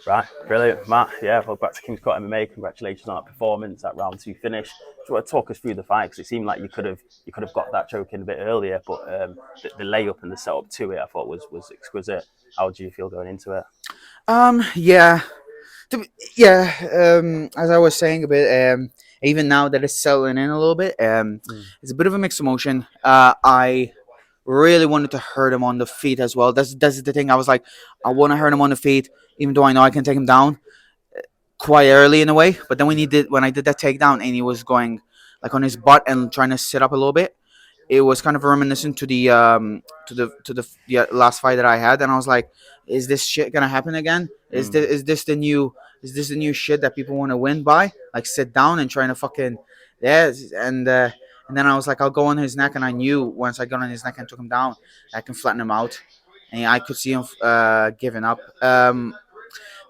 Right, brilliant, Matt. Yeah, well, back to King's Court MMA. Congratulations on that performance, that round two finish. Do you want to talk us through the fight? Because it seemed like you could have got that choke in a bit earlier, but the layup and the setup to it, I thought was exquisite. How do you feel going into it? Yeah, yeah. As I was saying a bit, even now that it's settling in a little bit, Mm. it's a bit of a mixed emotion. I really wanted to hurt him on the feet as well. That's the thing. I was like, I want to hurt him on the feet, even though I know I can take him down quite early in a way. But then when I did that takedown and he was going like on his butt and trying to sit up a little bit, it was kind of reminiscent to the last fight that I had, and I was like, is this shit gonna happen again? Mm. Is this the new shit that people want to win by? Like sit down and trying to fucking yeah, and then I was like, I'll go on his neck, and I knew once I got on his neck and took him down, I can flatten him out, and I could see him giving up.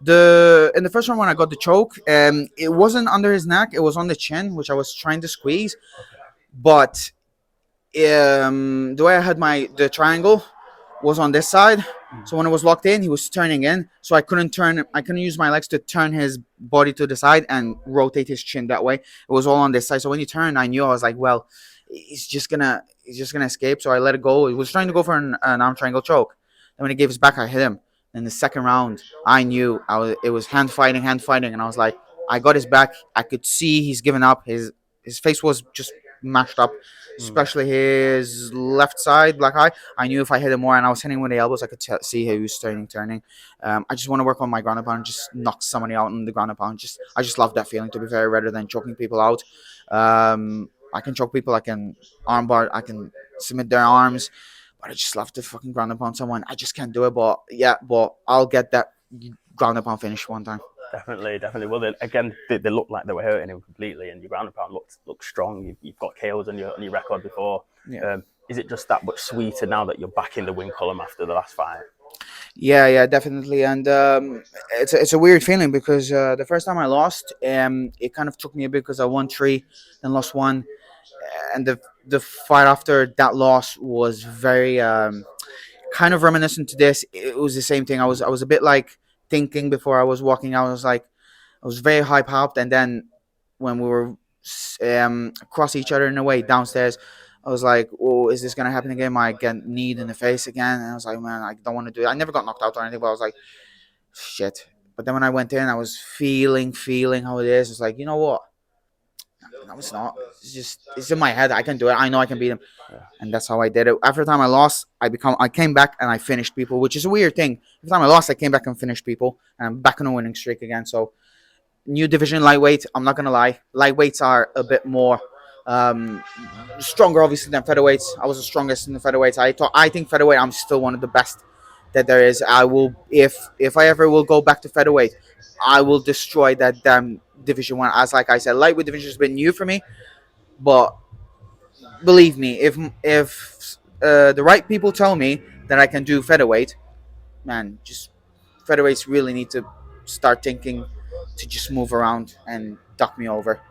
The in the first one when I got the choke, it wasn't under his neck, it was on the chin, which I was trying to squeeze, but the way I had the triangle was on this side. Mm. So when it was locked in, he was turning in. So I couldn't turn. I couldn't use my legs to turn his body to the side and rotate his chin that way. It was all on this side. So when he turned, I knew I was like, well, he's just gonna escape. So I let it go. He was trying to go for an arm triangle choke. Then when he gave his back, I hit him. In the second round, I knew it was hand fighting, and I was like, I got his back. I could see he's given up. His face was just mashed up, Mm. especially his left side, black eye. I knew if I hit him more and I was hitting with the elbows, I could see he was turning. I just want to work on my ground and pound and just knock somebody out on the ground and pound. I just love that feeling, to be fair, rather than choking people out. I can choke people, I can armbar, I can submit their arms, but I just love to fucking ground and pound someone. I just can't do it, but yeah, but I'll get that ground and pound finish one time. Definitely, definitely. Well, they looked like they were hurting him completely, and your ground and pound looked strong. You've got KOs on your record before. Yeah. Is it just that much sweeter now that you're back in the win column after the last fight? Yeah, definitely. And it's a weird feeling because the first time I lost, it kind of took me a bit because I won three, then lost one, and the fight after that loss was very kind of reminiscent to this. It was the same thing. I was a bit like thinking before I was walking out. I was like, I was very hype hopped, and then when we were across each other in a way downstairs, I was like, "Oh, is this gonna happen again? Am I get kneed in the face again?" And I was like, "Man, I don't want to do it." I never got knocked out or anything, but I was like, "Shit." But then when I went in, I was feeling how it is. It's like, you know what? No, it's not. It's in my head. I can do it. I know I can beat him, Yeah. and that's how I did it. After the time I lost, I came back and I finished people, which is a weird thing. Every time I lost, I came back and finished people, and I'm back on a winning streak again. So new division lightweight. I'm not gonna lie, lightweights are a bit more um, stronger, obviously, than featherweights. I was the strongest in the featherweights. I think featherweight. I'm still one of the best that there is. I will if I ever will go back to featherweight, I will destroy that damn division one. As like I said, lightweight division has been new for me, but believe me, if the right people tell me that I can do featherweight, man, just featherweights really need to start thinking to just move around and duck me over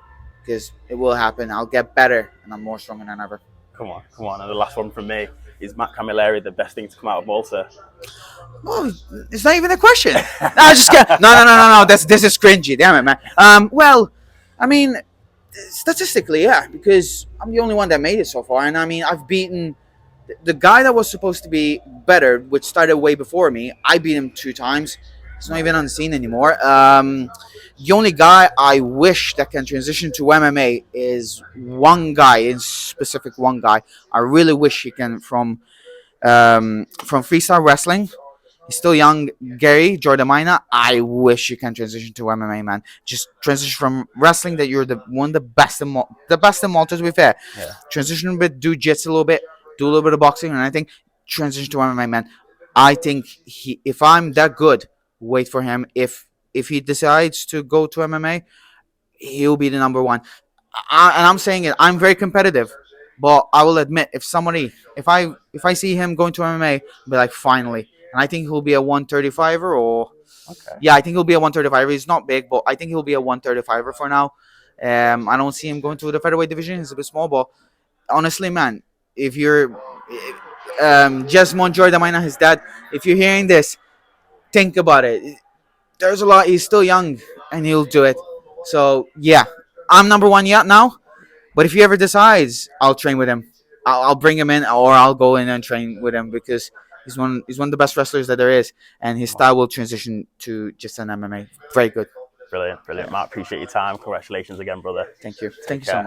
because it will happen. I'll get better and I'm more stronger than ever. Come on, come on. And the last one from me is Matt Camilleri, the best thing to come out of Malta. Oh, it's not even a question. No, I just get no. This is cringy. Damn it, man. Well, I mean, statistically, yeah, because I'm the only one that made it so far, and I mean, I've beaten the guy that was supposed to be better, which started way before me. I beat him two times. It's not even on the scene anymore. The only guy I wish that can transition to MMA is one guy, in specific one guy. I really wish he can from freestyle wrestling. He's still young, Gary Jordamina. I wish you can transition to MMA, man. Just transition from wrestling that you're the best the best in Malta, to be fair. Yeah. Transition a bit, do jits a little bit, do a little bit of boxing, and I think transition to MMA, man. I think if I'm that good, wait for him. If he decides to go to MMA, he'll be the number one. And I'm saying it. I'm very competitive, but I will admit if I see him going to MMA, I'll be like finally. And I think he'll be a 135er or Okay. yeah, I think he'll be a 135er. He's not big, but I think he'll be a 135er for now. I don't see him going to the featherweight division. He's a bit small, but honestly, man, if you're Jesmond Jordan, his dad, if you're hearing this, think about it. there's a lot. He's still young, and he'll do it. So yeah, I'm number one yet now. But if he ever decides, I'll train with him. I'll bring him in, or I'll go in and train with him because he's one of the best wrestlers that there is, and his style will transition to just an MMA. Very good. Brilliant, brilliant. Matt, appreciate your time. Congratulations again, brother. Thank you. Take Thank you so care. much.